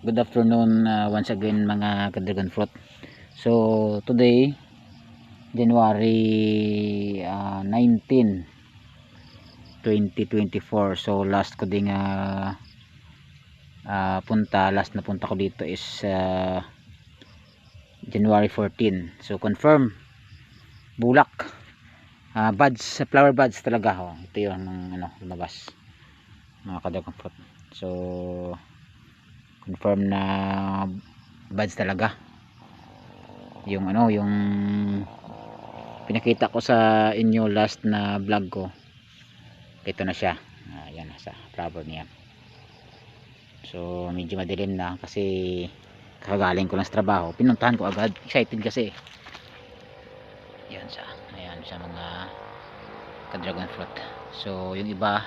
Good afternoon once again mga ka-dragon fruit. So today January 19, 2024. So last ko ding last na punta ko dito is January 14. So confirm bulak, buds, flower buds talaga. Ito yung lumabas mga ka-dragon fruit. So confirm na buds talaga yung yung pinakita ko sa inyo last na vlog ko. Ito na siya, ayan sa flower niya. So medyo madilim na kasi kakagaling ko lang sa trabaho, pinuntahan ko agad, excited kasi. Ayan siya mga ka-dragon fruit. So yung iba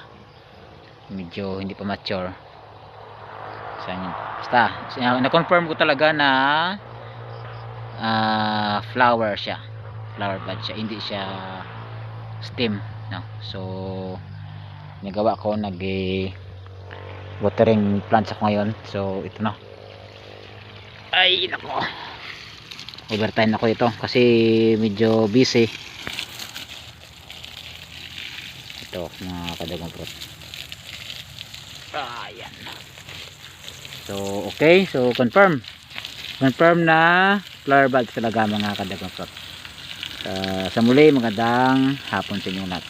medyo hindi pa mature. Basta na-confirm ko talaga na flower siya, flower bud siya, hindi siya stem, no? So nagawa ko, watering plants ako ngayon. So ito na, ay nako, overtime ako ito kasi medyo busy ito mga ka-dragon fruit. Ayan. So okay, so confirm na flower buds talaga mga ka-dragon fruit. Sa muli, magandang hapon sa inyo lahat.